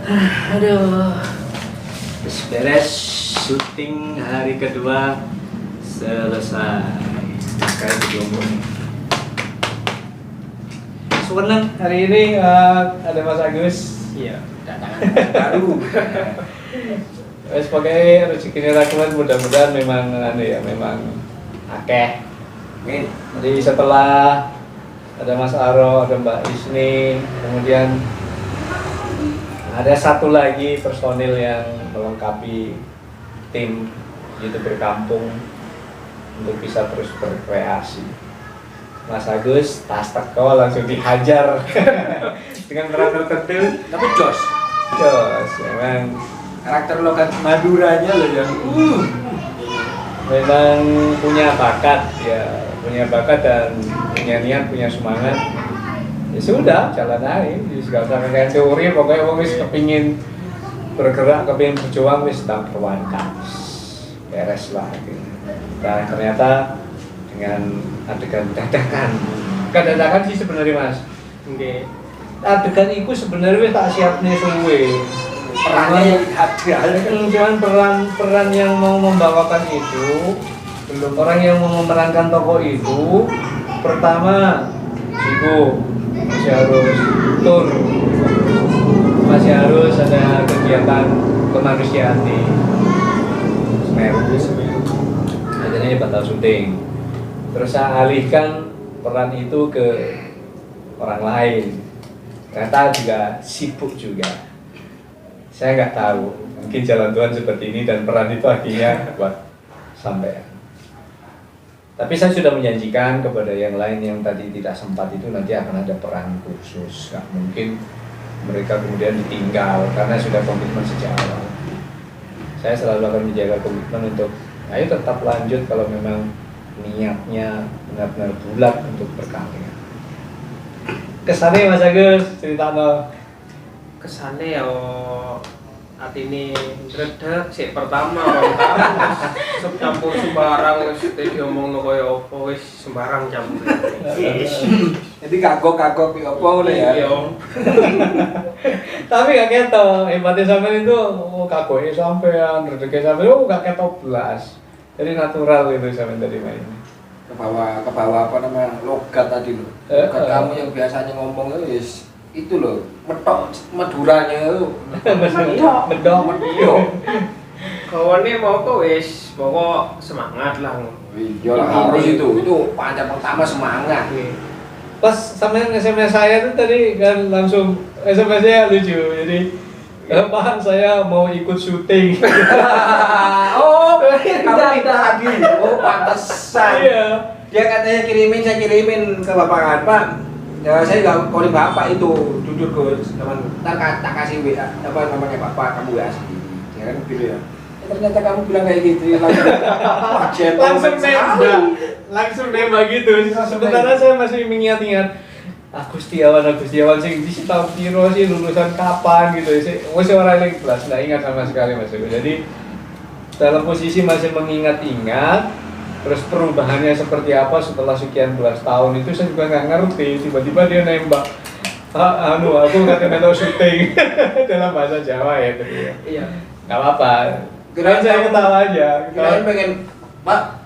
Aduh, beres syuting hari kedua selesai. Kayak belum nih. Senang hari ini ada Mas Agus. Iya, datangan baru. Sebagai rezeki rakyat mudah-mudahan memang akeh. Amin. Jadi setelah ada Mas Aro, ada Mbak Isni, kemudian ada satu lagi personil yang melengkapi tim YouTuber kampung untuk bisa terus berkreasi. Mas Agus tas teko langsung dihajar dengan peran tertentu, Tapi Jos, memang karakter logat Maduranya loh yang memang punya bakat dan punya niat, punya semangat. Ya sudah, jalan aja. Jadi gak usah kayak teori, pokoknya wong wis kepingin bergerak, kepingin berjuang wis number one kamus. Beres lah gitu. Dan ternyata dengan adegan dadakan sih sebenarnya Mas. Oke. Adegan itu sebenarnya wis tak siapne suwe. Perannya yang ada. Cuman peran yang mau membawakan itu belum, orang yang mau memerankan tokoh itu pertama sibuk, masih harus tur, masih harus ada kegiatan kemanusiaan di Semeru. Akhirnya batal syuting. Terus saya alihkan peran itu ke orang lain. Ternyata juga sibuk juga. Saya nggak tahu, mungkin jalan Tuhan seperti ini dan peran itu akhirnya buat sampai. Tapi saya sudah menjanjikan kepada yang lain yang tadi tidak sempat itu nanti akan ada peran khusus. Nggak mungkin mereka kemudian ditinggal karena sudah komitmen sejak awal. Saya selalu akan menjaga komitmen untuk, ayo tetap lanjut kalau memang niatnya benar-benar bulat untuk berkarya. Kesannya Mas Agus, cerita no. Kesannya ya hati ini redek sih pertama orang tahu campur sembarang wis diomongno koyo apa wis sembarang campur. Jadi kagok ya apa ngono ya. Iya. Tapi gak ketok, hebatnya sampean itu kagoknya sampean, redeknya sampean gak ketok belas. Jadi natural itu sampean tadi main. Ke bawah apa namanya logat tadi loh. Logat kamu yang biasanya ngomong itu loh, metok Maduranya itu. Medok. Kawannya mau kok wis pokok semangat lah. Iya lah, harus itu panjang pertama semangat. Pas sampean SMS saya tuh tadi kan langsung SMS-nya lucu. Jadi Pak, saya mau ikut syuting. Oh, kamu minta lagi. Oh, pantesan. Iya. Dia katanya saya kirimin ke bapak kan, Pak. Ya saya nggak calling bapak itu, jujur Gus, teman. Tak kasih WA, apa namanya bapak, kamu WA sendiri. Ya kan gitu ya. Ternyata kamu bilang kayak gitu, langsung nembak gitu. Sementara saya masih mengingat-ingat Agustiawan sing di tahun piro sih, lulusan kapan gitu sih. Masih orang yang kelas nggak ingat sama sekali Mas. Jadi dalam posisi masih mengingat-ingat, terus perubahannya seperti apa setelah sekian belas tahun itu saya juga nggak ngerti. Tiba-tiba dia nembak, aku nggak tahu syuting dalam bahasa Jawa ya tadi. Iya. Nggak apa-apa. Kirain saya ketawa aja. Kirain pengen, Pak,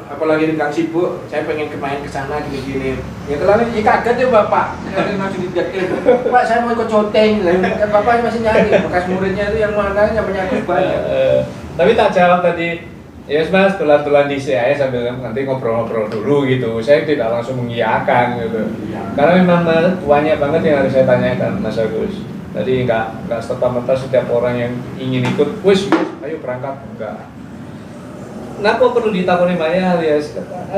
apalagi di Kang sibuk, saya pengen main ke sana gini-gini. Ya terlalu kaget ya Bapak. Saya langsung dijakin. Pak, saya mau ikut syuting. Kan Bapak masih nyari bekas muridnya itu yang mana yang menyangkut banyak. Tapi tak jawab tadi. Ya Mas, tulan-tulan di saya sambil nanti ngobrol-ngobrol dulu gitu. Saya tidak langsung mengiyakan gitu. Karena memang banyak banget yang harus saya tanyakan Mas Agus. Tadi nggak serta-merta setiap orang yang ingin ikut, wis ayo berangkat, enggak. Kenapa perlu ditakoni banyak hal ya?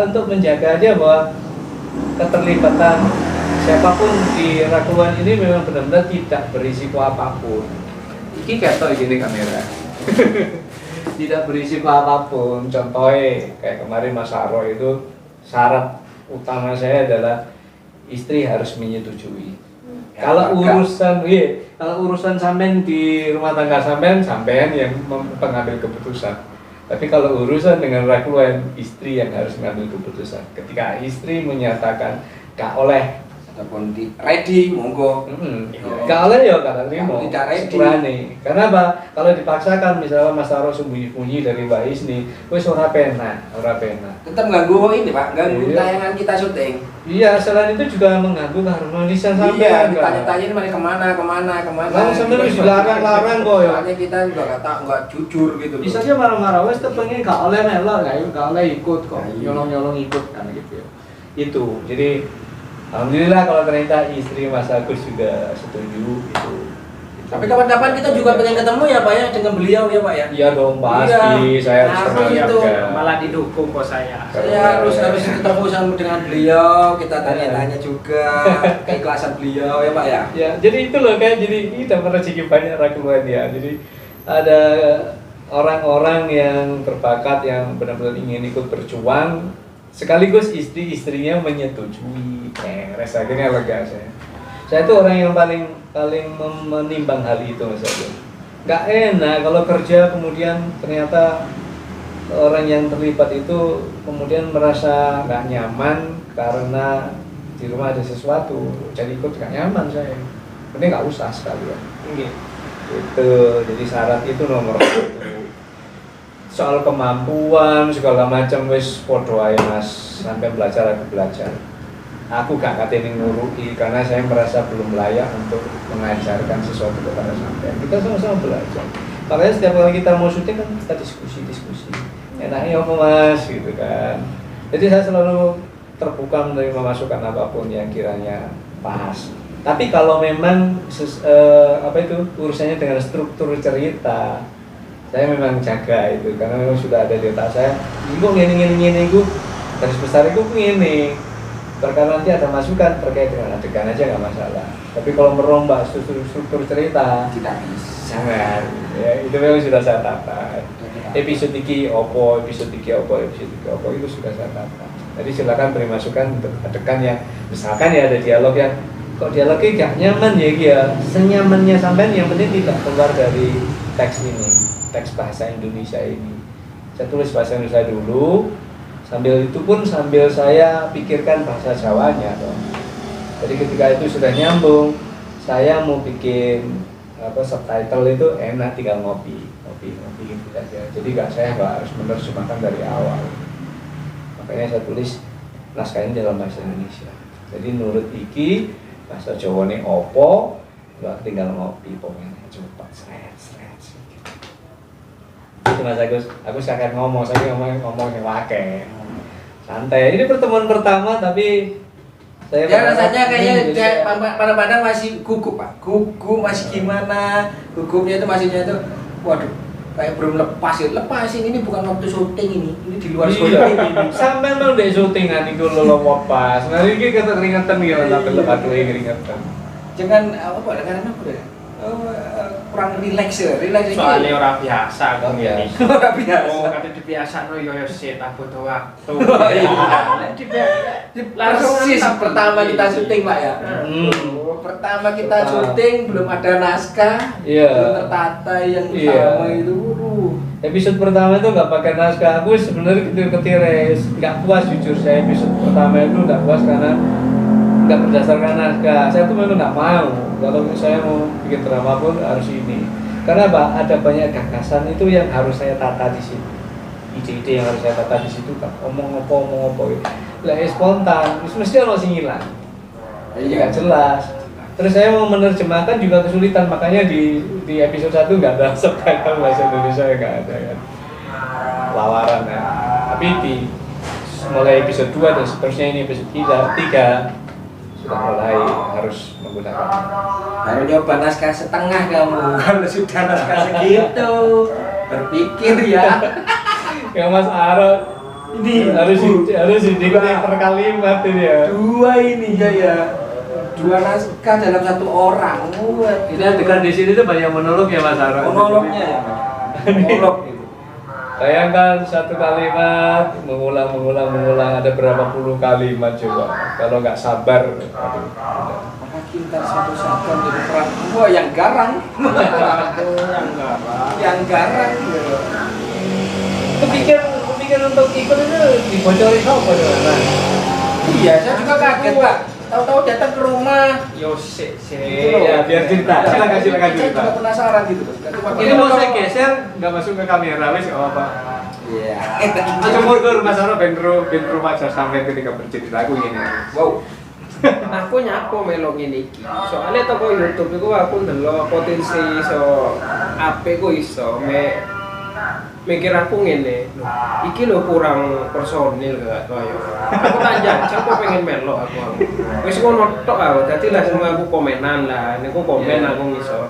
Untuk menjaga aja bahwa keterlibatan siapapun di Rakuan ini memang benar-benar tidak berisiko apapun. Iki ketok gini kamera. Tidak berisiko apapun. Contohnya kayak kemarin Mas Aro itu syarat utama saya adalah istri harus menyetujui. Kalau urusan sampean di rumah tangga sampean yang mengambil keputusan. Tapi kalau urusan dengan Rakuan, istri yang harus mengambil keputusan. Ketika istri menyatakan gak oleh ataupun ready monggo. Kalau ya kadang terima, Tidak ready. sepurane. Karena apa? Kalau dipaksakan misalnya Mas Taro sembunyi-sembunyi dari Mbak Isni, wis ora penak. Tetap ganggu ini Pak, ganggu Iya. tayangan kita syuting. Iya, selain itu juga mengganggu keharmonisan Iya, sampean. ditanya-tanyain mana kemana. Lalu sampean wis dilarang-larang kok ya. Soalnya kita juga nggak jujur gitu. Bisa aja marah-marah, wes pengen gak oleh melok, gak oleh ikut kok, Iya. nyolong-nyolong ikut kan gitu ya. Itu, jadi alhamdulillah kalau ternyata istri Mas Agus juga setuju itu. Tapi kapan-kapan kita juga pengen ketemu ya Pak ya dengan beliau ya Pak ya. Iya dong pasti, saya harus Harus kenal itu. juga. Malah didukung kok saya. Saya harus ketemu sama dengan beliau, kita tanya-tanya juga keikhlasan beliau ya Pak ya. Ya, jadi itu loh kayak jadi ini dapat rezeki banyak rangkuman ya. Jadi ada orang-orang yang berbakat yang benar-benar ingin ikut berjuang, sekaligus istri-istrinya menyetujui. Res akhirnya lega saya. Saya itu orang yang paling menimbang hal itu Mas Agus. Gak enak kalau kerja kemudian ternyata orang yang terlibat itu kemudian merasa gak nyaman karena di rumah ada sesuatu, jadi ikut gak nyaman saya. Ini gak usah sekalian. Itu jadi syarat itu nomor 1. Soal kemampuan segala macam wis podo ae Mas, sampai belajar aku belajar. Aku gak katanya nguruki karena saya merasa belum layak untuk mengajarkan sesuatu kepada sampean. Kita sama-sama belajar. Makanya setiap kali kita mau syuting kan kita diskusi. Enaknya apa Mas gitu kan. Jadi saya selalu terbuka menerima masukan apapun yang kiranya pas. Tapi kalau memang urusannya dengan struktur cerita, saya memang jaga itu karena memang sudah ada di otak saya. Ibu ngene iku garis besar iku ngene. Terkadang nanti ada masukan terkait dengan adegan aja nggak masalah. Tapi kalau merombak struktur cerita Tidak bisa. jangan. Ya, itu memang sudah saya tata. Episode 3 opo itu sudah saya tata. Jadi silakan beri masukan untuk adegan yang misalkan ya ada dialog yang kok dialognya gak nyaman ya, senyamannya sampean yang penting tidak keluar dari teks ini, teks bahasa Indonesia ini. Saya tulis bahasa Indonesia dulu. Sambil itu pun sambil saya pikirkan bahasa Jawanya dong. Jadi ketika itu sudah nyambung, saya mau bikin subtitle itu enak tinggal ngopi gitu aja. Jadi saya nggak harus menerjemahkan dari awal. Makanya saya tulis naskahnya dalam bahasa Indonesia. Jadi nurut iki bahasa Jawane opo, nggak tinggal ngopi pokoknya cepat seret. Itu Mas Agus akan ngomong, saya ngomong yang wake. Santai. Ini pertemuan pertama tapi saya Ya rasanya kayaknya pada masih gugup Pak. Gugup masih gimana? Gugupnya itu masihnya itu waduh kayak belum lepas ya. Lepasin ini bukan waktu syuting ini. Ini di luar syuting ini. Sampai mau deh syutingan itu lo lepas. Nah ini kita keringetan ya sampai lepas keringetan. Jangan karena apa ya? Kurang rileks ya, Soalnya orang biasa kok Iya. ini. orang biasa. Oh, kata dibiasa no yo sih tak butuh waktu. Persis pertama kita syuting Pak ya. Pertama kita syuting belum ada naskah, Iya. belum tertata yang Iya. sama itu. Episode pertama itu nggak pakai naskah. Aku sebenarnya ketir-ketires, nggak puas jujur saya episode pertama itu nggak puas karena nggak berdasarkan naskah. Saya tuh memang nggak mau kalau saya mau bikin drama pun harus ini. Karena apa? Ada banyak gagasan itu yang harus saya tata di situ. Ide-ide yang harus saya tata di situ kan. Omong apa gitu. Lah spontan, mesti ono sing hilang. Nggak jelas. Terus saya mau menerjemahkan juga kesulitan, makanya di episode 1 nggak ada subtitle bahasa Indonesia, nggak ada kan. Lawaran ya. Tapi mulai episode 2 dan seterusnya ini episode 3 sudah mulai harus menggunakan. Baru nyoba naskah setengah kamu. Kalau sudah naskah segitu, berpikir ya. Yang Mas Aro Ini harus diikuti per kalimat ini ya. Dua ini ya. Dua naskah dalam satu orang. Ini adegan di sini tuh banyak monolog ya Mas Aro. Monolognya ya. Monolog itu. Bayangkan satu kalimat mengulang ada berapa puluh kalimat coba. Kalau nggak sabar, aduh. Maka kita satu-satu jadi peran. Wah yang garang. Yang garang. Kepikir untuk ikut itu dibocori apa dong? Iya, saya juga kaget Pak. tahu-tahu datang ke rumah. Yo sik Gitu loh. Ya, biar cerita. Silakan Saya cerita. juga penasaran gitu loh. Ini mau saya geser, nggak masuk ke kamera, wis nggak apa. Iya. Aja mundur Mas Aro benro aja sampai ketika bercerita aku ini. Wow. Aku nyapo melo ngene iki. Soale toko YouTube iku aku ndelok potensi iso apik ku iso mikir aku ngene. Loh, iki lho kurang personil gak koyo. Aku tak jajal kok pengen melo aku. Wis ngono tok aku. Dadi langsung aku komenan lah. Niku komen aku ngisor.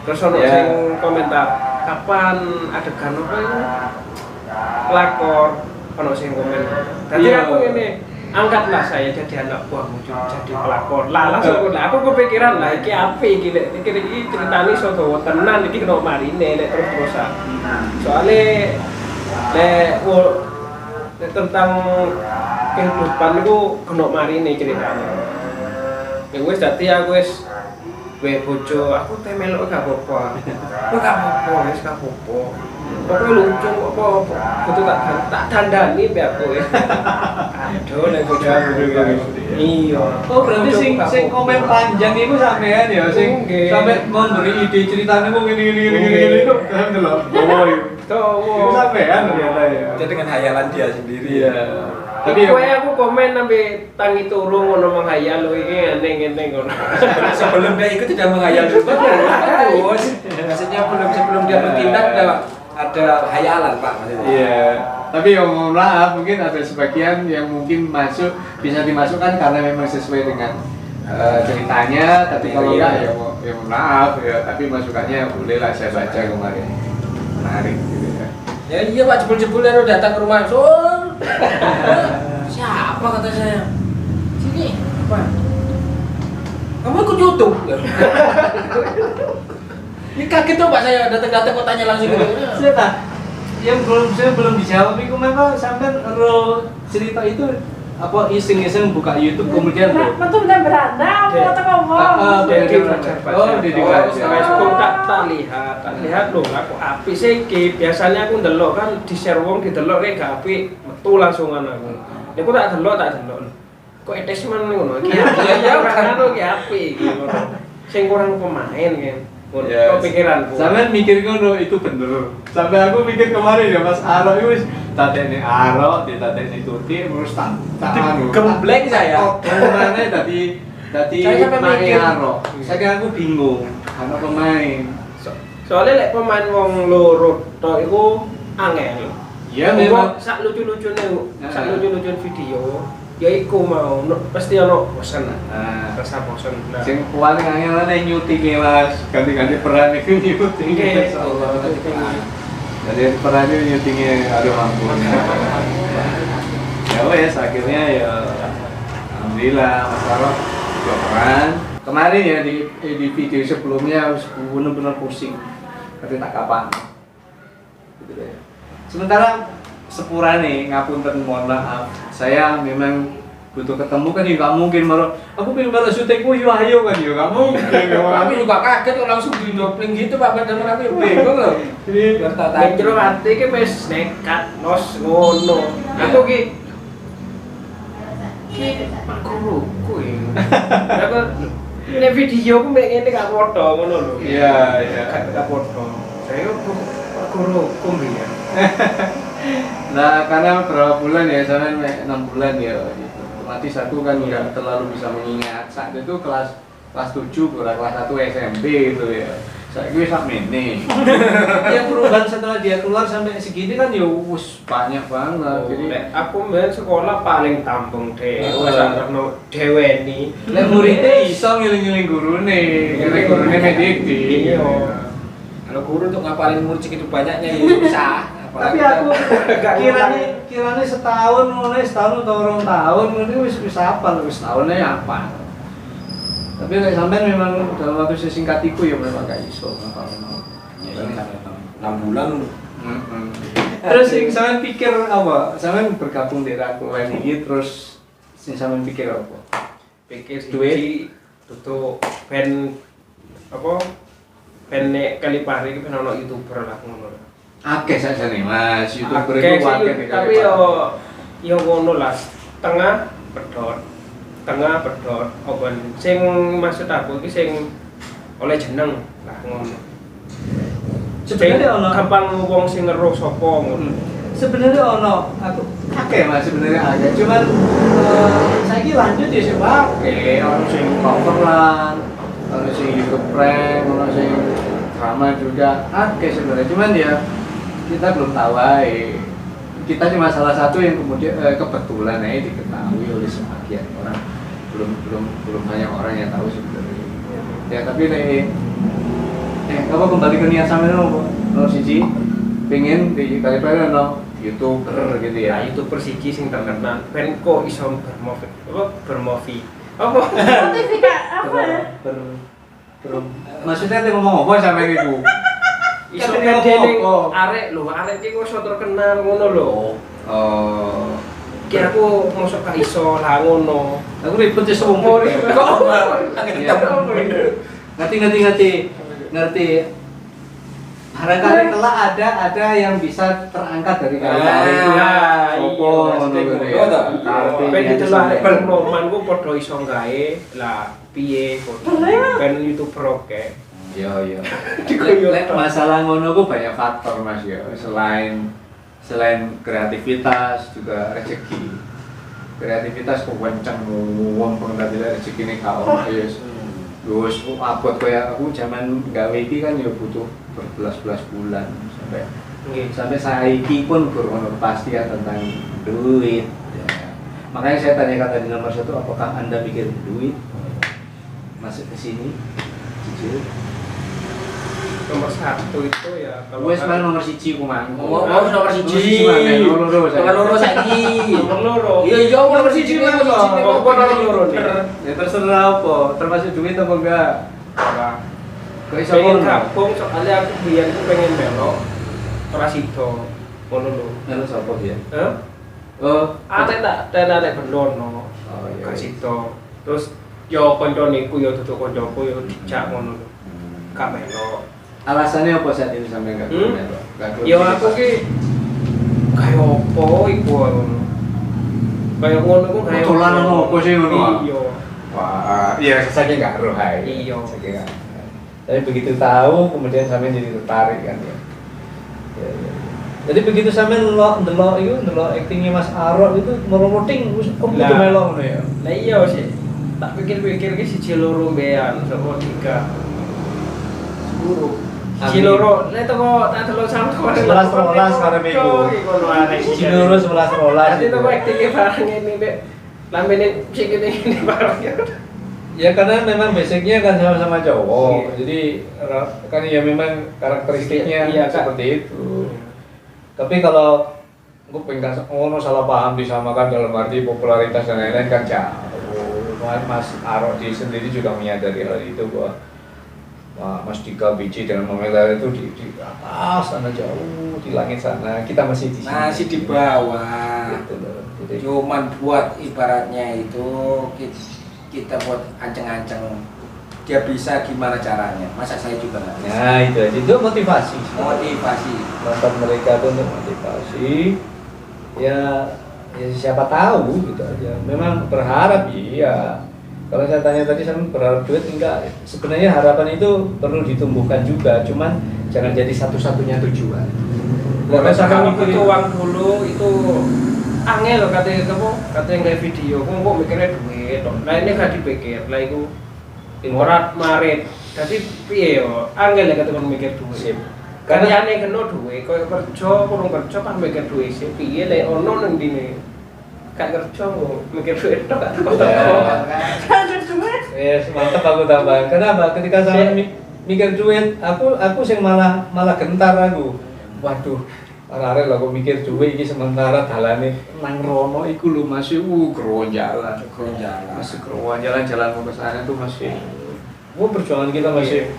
Terus ono sing komentar, kapan adegan apa itu? Pelakor ono sing komen. Dadi aku ngene, angkatlah saya jadi anak buahmu jadi pelakor. Lah langsung aku kepikiran lah iki apik iki lek iki ceritane iso dawa tenan iki kena marine lek terus-terusan. Soale lek tentang kehidupan itu kena marine ceritane. Ya wis dadi aku wis bojo aku teh melok gak apa-apa. Kok gak apa-apa, wis gak apa-apa. Pokoknya lucu apa-apa. Kudu tak dandani mbek aku ya. Aduh nek bojo aku iya. Oh berarti sing komen panjang itu sampean ya, sing sampai memberi ide ceritanya kok gini itu kan delok. Oh itu sampean ternyata ya. Dia dengan hayalan dia sendiri. Iya. Tapi aku komen sampai tangi turun ngono menghayal lho iki ngene ngono. Sebelum dia ikut tidak menghayal juga terus. Maksudnya sebelum dia bertindak ada hayalan Pak maksudnya. Iya. Tapi ya mohon maaf mungkin ada sebagian yang mungkin bisa dimasukkan karena memang sesuai dengan ceritanya. Tapi kalau enggak ya mohon maaf ya. Tapi masukannya boleh lah saya baca kemarin. Menarik gitu ya. Ya iya Pak, jebul-jebul lalu datang ke rumah. Siapa kata saya? Sini, Pak. Kamu ikut YouTube? Ini kaget tuh Pak saya datang-datang kok tanya langsung gitu. Siapa? Saya belum dijawab itu memang sampai cerita itu apa iseng-iseng buka YouTube kemudian Betul benar beranda, foto ngomong. Deddy Fajar. Facebook tak lihat loh aku apik sih iki. Biasanya aku ndelok kan di share wong didelok rek gak apik, metu langsungan aku. Nek aku tak delok. Kok attachment ngono iki. Ya ora ngono iki apik iki ngono. Sing kurang pemain kan. Ngono pikiranku. Sampai mikir ngono itu bener. Sampai aku mikir kemarin ya Mas Aro itu wis tatene Aro, ditatene Tuti terus tak anu. Gembleng saya. Kemana tadi Saya sampai main mikir. Aro. Saya aku bingung karena pemain. Soalnya lek pemain wong loro tok iku angel. Ya memang sak lucu-lucune video. Ya iku mau pasti ono bosen. nah, Rasa bosen. sing paling angel nyuting Mas, ganti-ganti peran itu nyuting insyaallah. Jadi peran itu nyutingnya aduh ampun. Ya wes akhirnya ya alhamdulillah Mas Aro juga peran. Kemarin ya di video sebelumnya benar-benar pusing. Tapi tak kapan. Gitu deh. Sementara sepura nih ngapunten mohon maaf. Saya memang butuh ketemu kan ya nggak mungkin malah aku pengen balas syutingku yo ayo kan yo nggak mungkin. Kami juga kaget kok langsung didopling gitu Pak, padahal kami bingung loh. Jadi Nek jero ati ki wis nekat nos ngono. Aku ki Pak guruku ya. Aku nek video ku mek ngene gak foto ngono lho. iya. Gak foto. Saya Pak guruku ya. Nah karena berapa bulan ya, sampai 6 bulan ya gitu. Otomatis aku kan nggak terlalu bisa mengingat. Saat itu kelas 7, kelas 1 SMP gitu ya. Saya gue sampai ini. Yang perubahan setelah dia keluar sampai segini kan ya wus banyak banget. Jadi aku main sekolah paling tampung deh. Wes ono deweni. lek muridnya iso ngiling-ngiling gurune, ngiling gurune mediti. Iya. Kalau guru tuh ngapalin murid segitu banyaknya ya bisa. Tapi aku kiranya setahun mulai setahun atau 2 tahun ini wis hafal, wis tahunnya apa. Tapi kayak sampean memang dalam waktu sesingkat itu ya memang gak iso ngapal. Ya ini kan 6 bulan. Terus yang sampean pikir apa? Sampean bergabung di Rakuan ini terus sing sampean pikir apa? Pikir Duit. tutup ben apa? Ben nek Kalipari iki ben ono YouTuber lah ngono. Akeh saja nih Mas, YouTuber Akeh itu sih, akeh nih. tapi yo ngono lah, tengah pedot. tengah pedot open sing maksud aku iki sing oleh jeneng lah ngono. Sebenarnya ono gampang wong sing ngeruh sapa ngono. Sebenarnya ono aku kakek mas sebenarnya ada cuman saiki lanjut ya sih pakai ono sing coveran ono sing YouTube prank ono sing drama juga kakek sebenarnya cuman ya kita belum tahu kita cuma salah satu yang kemudian kebetulan diketahui oleh sebagian orang belum banyak orang yang tahu sebenarnya ya tapi apa kembali ke niat sampe no siji pengen di kali-kali no YouTuber gitu ya. Nah, YouTuber siji sing terkenal ben kok iso bermovi apa Sertifikat apa ya? Maksudnya dia ngomong apa sampe iku? iso ngene arek iki kok iso terkenal ngono lho. Oh. Ki aku mosok gak iso lah ngono. Aku ribet sih sumpah. Ngerti. Barangkali kelak ada yang bisa terangkat dari kalian. Sopo ngono kuwi. Ben ditelok arek bernorman ku padha iso gawe lah piye kok. Ben YouTuber oke. Iya. Lek masalah ngono ku banyak faktor Mas ya. Selain kreativitas juga rezeki. Kreativitas kok kenceng wong pengen rezekine ka ono ya. Terus abot kayak aku zaman gawe iki kan ya butuh berbelas-belas bulan sampai saiki pun kurang kepastian tentang duit. Ya. Makanya saya tanyakan tadi nomor 1 apakah Anda mikir duit masuk ke sini? Jujur. Nomor 1 itu ya Wes main nomor 1 ku mang. Mau nomor 1. Nomor 2. Nomor loro saiki. Nomor 2. Iya nomor 1 Kok nomor 2 nih? Ya terserah apa, termasuk duit apa enggak? Apa? Kok iso Pengen ngono? gabung soalnya aku biyen ku pengen melok ora sido. Ngono lho. Melu sapa dia? Heh? Oh, Arek tak bendono. Oh iya. Gak sido. Terus yo koncone ku yo dudu koncoku yo dijak ngono lho. Gak melok. Alasannya apa saat ini sampai enggak melu? Yo aku ki kaya opo iku ngono. Kaya ngono ku kaya Dolanan opo sih ngono? Iya. Wah, iya saking enggak roh ae. Iya. Saking enggak. Tapi begitu tahu kemudian sampai jadi tertarik kan ya. Ya. Jadi begitu sampai ndelok aktingnya Mas Arok itu meromoting wis kudu melo ngono ya. Lah iya sih. Tak pikir-pikir ki siji loro mbean saka 3. 10. Siji loro, nek teko tak delok sampe 11-12 karep iku. Ngono arek. Siji loro 11-12. Dadi teko aktingnya bareng ngene mek lambene sing ngene bareng ya. Ya karena memang basicnya kan sama-sama cowok, Iya. jadi kan ya memang karakteristiknya Iya, seperti itu. Tapi kalau gue pengen salah paham disamakan dalam arti popularitas dan lain-lain kan jauh. Mas Arok sendiri juga menyadari hal itu bahwa Mas Dika Biji dengan Momela itu di atas sana jauh di langit sana, kita masih di sini. Masih di bawah. Gitu loh. Jadi, Cuman buat ibaratnya itu kita buat anceng-anceng dia bisa gimana caranya, masa saya juga nggak bisa. nah itu motivasi. Motivasi. Nonton mereka itu untuk motivasi. Ya siapa tahu gitu aja. Memang berharap iya. Kalau saya tanya tadi saya berharap duit enggak. Sebenarnya harapan itu perlu ditumbuhkan juga, cuman jangan jadi satu-satunya tujuan. Karena sampai butuh uang dulu itu angel loh katanya nggak video, kok mikirnya duit, nah ini gak dipikir, lah itu morat marit, jadi piye yo, angel ya katanya mikir duit. Kan yane kena duit, kau kerja, kurang kerja kan mikir duit sih, piye lah ono neng dini, kan kerja mikir duit tok gak teko-teko. Yes, mantap aku tambah. Kenapa? Ketika saya mikir duit, aku sing malah gentar aku. Waduh. Arek lah kok mikir duwe iki sementara dalane nang rono iku lho masih gronjalan. Masih gronjalan jalan ke sana itu masih. Perjuangan kita masih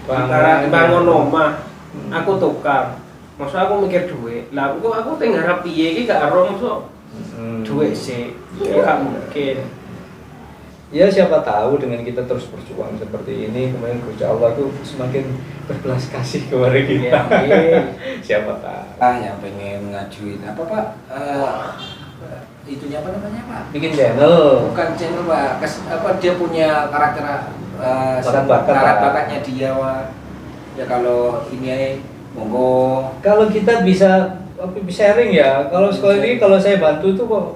bangun omah. Aku tukar. Masa aku mikir duit. Lah aku teng ngarep piye iki gak ero mosok duit sih. Gak mungkin. Ya siapa tahu dengan kita terus berjuang seperti ini kemudian Gusti Allah tuh semakin berbelas kasih kepada kita. Ya, Siapa tahu. Yang pengen ngajuin apa Pak? itunya apa namanya Pak? Bikin channel. Bukan channel Pak, dia punya karakter bakatnya dia Pak. Ya kalau ini monggo. Kalau kita bisa sharing ya. Kalau sekali ini kalau saya bantu tuh kok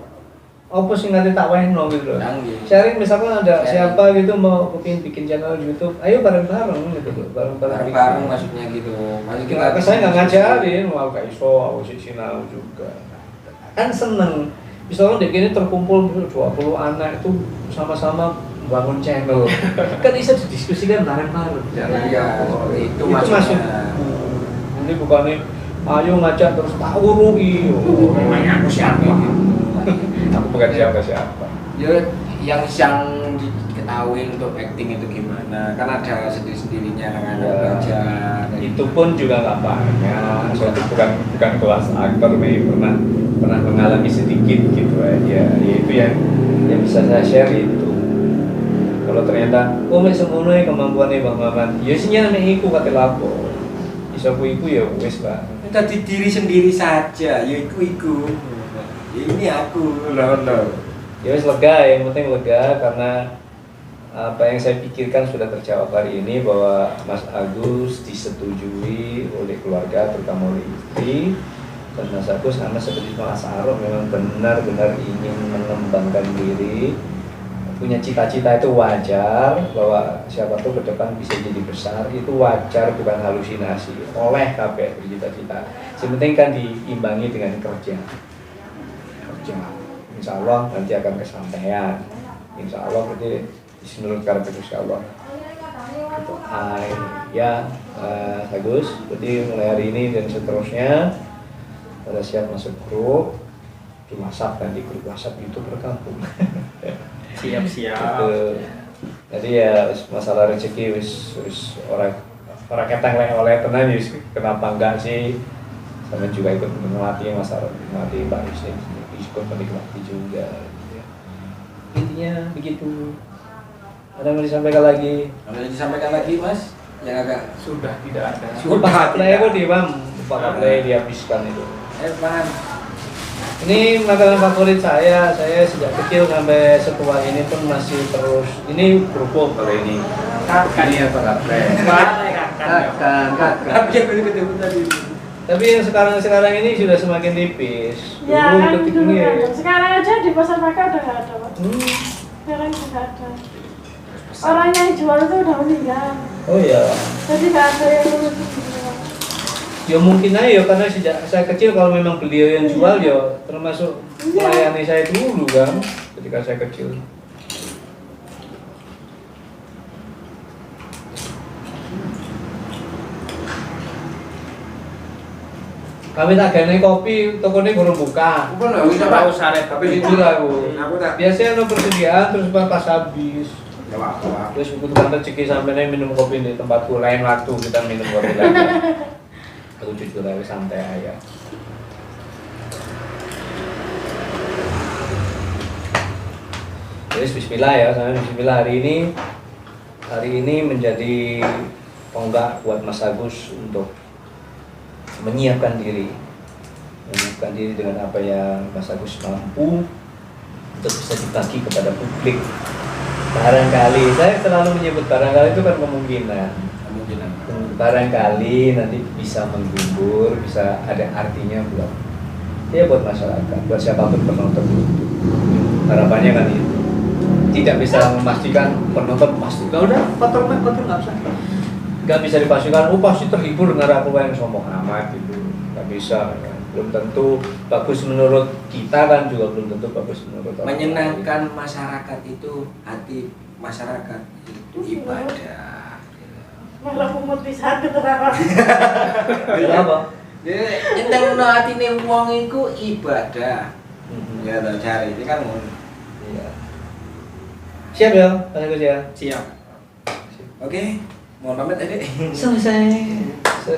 apa sih nanti tak wehno gitu loh. Sharing misalkan ada siapa gitu mau bikin channel YouTube, ayo bareng-bareng gitu loh. Bareng maksudnya gitu. Maksudnya saya nggak ngajarin, mau kayak iso, aku sih sinau juga. Kan seneng. Misalnya di sini terkumpul 20 anak itu sama-sama bangun channel. Kan bisa didiskusikan bareng-bareng. Ya, itu maksudnya. Ini bukannya ayo ngajak terus tak urui. Memangnya aku siapa? Aku bukan siapa-siapa. Ya, yang diketahui untuk acting itu gimana? Kan ada sendiri-sendirinya kan belajar. Itu pun juga nggak banyak. Saya itu bukan kelas aktor, pernah mengalami sedikit gitu aja. Ya itu yang bisa saya share itu. Kalau ternyata, semuanya kemampuannya Bang Maman, ya sih namanya iku kata lapo. Bisa iku ya wes Pak. Tadi diri sendiri saja, ya iku. Ini aku loh. Ya wes lega, yang penting lega karena apa yang saya pikirkan sudah terjawab hari ini bahwa Mas Agus disetujui oleh keluarga terutama oleh istri dan Mas Agus sama seperti Mas Arum memang benar-benar ingin mengembangkan diri, punya cita-cita itu wajar, bahwa siapa tuh ke depan bisa jadi besar itu wajar, bukan halusinasi oleh kabeh cita-cita. Sepenting kan diimbangi dengan kerja. Insya Allah nanti akan kesampaian. Insya Allah berarti menurut karakter Insya Allah. Gitu. Ya bagus. Jadi mulai hari ini dan seterusnya pada siap masuk grup di WhatsApp, dan di grup WhatsApp itu berkampung. Siap-siap. Gitu. Jadi ya masalah rezeki wis orang ketang oleh tenan wis kenapa enggak sih? Sama juga ikut melatih masalah melatih Mbak Hussein, ikut menikmati juga. Ya. Intinya begitu. Ada yang mau disampaikan lagi? Mas? Yang agak Sudah tidak ada. Sudah play kok di Bang, Pak play dihabiskan itu. Paham. Ini makanan favorit saya sejak kecil sampai setua ini pun masih terus. Ini kerupuk kalau ini. Ini apa kakak? Tapi yang sekarang ini sudah semakin tipis. Ya kan ketik dulu ini kan. ya. Sekarang aja di pasar Maka udah nggak ada Pak. Sekarang sudah ada. Orang yang jual itu udah meninggal. Oh iya. Jadi nggak ada yang ngurus gitu. Ya mungkin aja ya, karena sejak saya kecil kalau memang beliau yang jual ya termasuk melayani saya dulu kan ketika saya kecil. Kami tak gane kopi, toko ini belum buka. Bukan lah, bisa Pak. Tapi jujur aku. Aku tak. Biasanya ada persediaan terus pas habis. Ya Pak. Terus begitu kan rezeki sampai minum kopi di tempatku, lain waktu kita minum kopi lagi. Aku jujur aja santai aja. Jadi Bismillah ya, sampai Bismillah hari ini menjadi tonggak buat Mas Agus untuk menyiapkan diri dengan apa yang Mas Agus mampu untuk bisa dibagi kepada publik. Barangkali, saya selalu menyebut barangkali itu kan kemungkinan. Barangkali nanti bisa menghibur, bisa ada artinya buat masyarakat, buat siapapun penonton. Harapannya kan itu. Tidak bisa memastikan penonton pasti. Kalau udah kotor nggak usah. Nggak bisa dipastikan, pasti terhibur dengan aku yang sombong amat gitu. Nggak bisa, kan. Belum tentu bagus menurut kita kan, juga belum tentu bagus menurut orang. Menyenangkan masyarakat itu, hati masyarakat itu ibadah. Malah kumut bisa keterangan. Apa? Nyeneng no hatine wong iku ibadah. Ya ta cari ini kan Iya. Siap ya, Mas Agus ya. Siap. Oke, mohon pamit Adik. Selesai.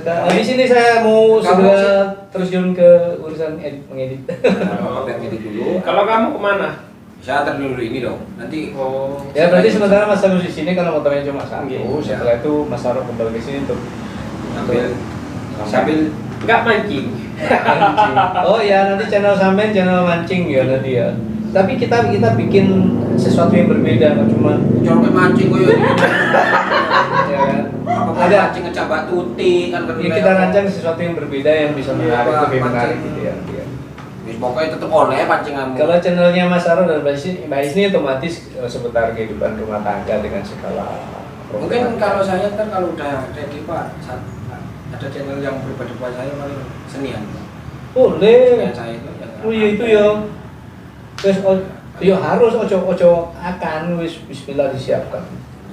Habis ini saya mau segera terjun ke urusan mengedit. Ngedit dulu. Kalau kamu kemana? Saya antar dulu ini dong. Nanti Ya berarti sementara Mas Agus di sini karena motornya cuma satu. Oke. Setelah itu Mas Arok kembali ke sini untuk sambil Enggak mancing. Mancing. Oh ya, nanti channel sampean channel mancing ya nanti ya. Tapi kita bikin sesuatu yang berbeda, nggak cuma Coba mancing koyo ya kan. ada mancing ngejambak tuti kan Ya, kita rancang sesuatu yang berbeda yang bisa menarik, Iya, lebih mancing. menarik gitu ya. Iya. Wis pokoknya tetep oleh pancinganmu. Kalau channelnya Mas Aro dan Mbak Isni otomatis seputar kehidupan rumah tangga dengan segala Mungkin kalau saya kan kalau udah ready Pak, ada channel yang pribadi buat saya paling senian. boleh. Senian saya itu ya. Oh iya itu ya. Terus ya harus ojo akan wis bismillah disiapkan.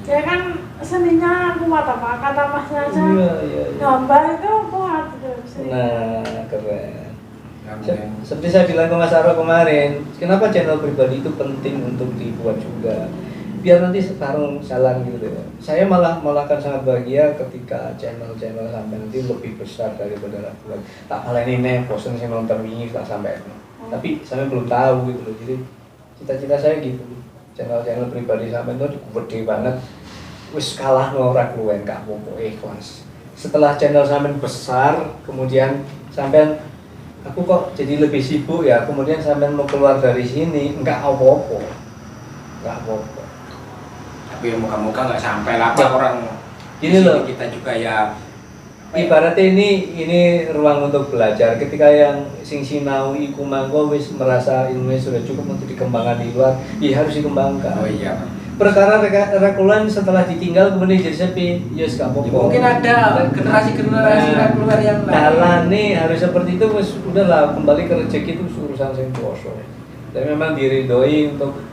Ya kan seninya kuat apa? Kata masnya aja. Iya. Gambar itu kuat tuh seni. Nah, keren. Yang Seperti saya bilang ke Mas Aro kemarin, kenapa channel pribadi itu penting untuk dibuat juga? Biar nanti sekarang jalan gitu ya. Saya malah akan sangat bahagia ketika channel-channel sampai nanti lebih besar daripada buat tak kalian ini bosen sih nonton ini tak sampai. Tapi saya belum tahu gitu loh. Jadi cita-cita saya gitu. Channel-channel pribadi sampai itu gede banget. Wis kalah ngorek luwen kak popo ikhlas. Setelah channel sampai besar, kemudian sampai aku kok jadi lebih sibuk ya, kemudian sampai mau keluar dari sini enggak apa-apa. tapi moga-moga nggak sampai lah Pak, Ya. orang Gini di sini loh. kita juga ya Ibaratnya ini ruang untuk belajar. Ketika yang sing sinau iku mangko wis merasa ilmunya sudah cukup untuk dikembangkan di luar, ya harus dikembangkan. oh iya Pak. Perkara rekulan setelah ditinggal kemudian jadi sepi, ya gak apa-apa. Mungkin ada generasi-generasi keluar yang Jalan nih harus seperti itu, wis udahlah kembali ke rezeki itu urusan sing kuasa. Dan memang diridhoi untuk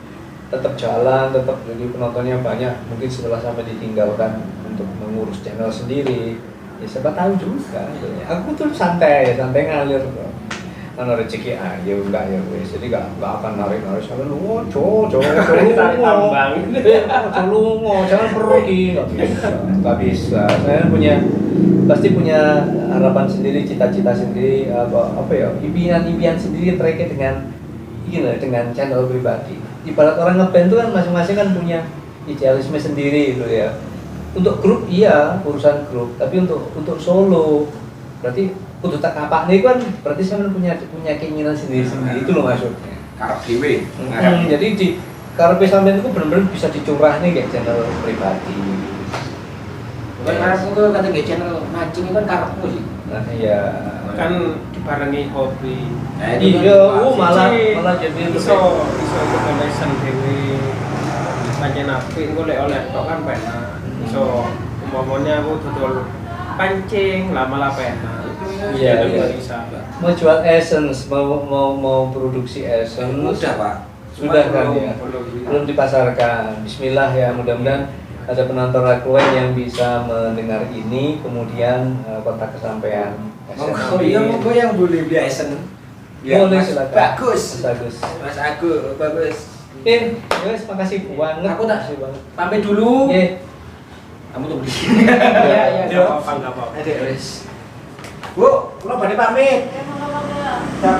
tetap jalan, tetap jadi penontonnya banyak. Mungkin setelah sampai ditinggalkan untuk mengurus channel sendiri, ya siapa tahu juga. Aku tuh santai ngalir kok. Kan rezeki aja enggak ya wes. Jadi enggak akan narik-narik sampai lu Tarik tambang. jangan pergi, enggak bisa. Saya pasti punya harapan sendiri, cita-cita sendiri, apa ya, impian sendiri terkait dengan channel pribadi. Ibarat orang ngeband itu kan masing-masing kan punya idealisme sendiri gitu ya. Untuk grup iya urusan grup, tapi untuk solo berarti untuk tak kapak nih kan berarti saya punya keinginan sendiri itu loh maksudnya. karep dhewe. Jadi di karepe sampean itu benar-benar bisa dicurah nih kayak channel pribadi. Bukan karepmu tuh kata nggih channel mancing itu kan karepmu sih. Nah iya. Kan dibarengi hobi. Nah, itu Iya, kan malah jadi iso kekoneksi dhewe. Pancen apik engko lek oleh tok kan penak. Iso umpamanya aku dodol pancing lama-lama penak. Iya, Itu iya. bisa. Mau jual essence, mau produksi essence. Udah Pak. Sudah Cuma kan belum- ya. belum. Belum dipasarkan. Bismillah ya, mudah-mudahan ada penonton Rakuen yang bisa mendengar ini, kemudian kontak kesampaian. Oh iya, monggo yang boleh beli Esen. Boleh, Mas, silakan. Bagus. Mas Agus. Mas Agus, bagus. Yes, makasih banget. Aku tak- Makasih banget. Pamit dulu. Ye. Kamu tunggu di Iya, Yo. enggak apa-apa. Adik, wes. Bu, kula badhe pamit. Ya, mana-mana. Ya.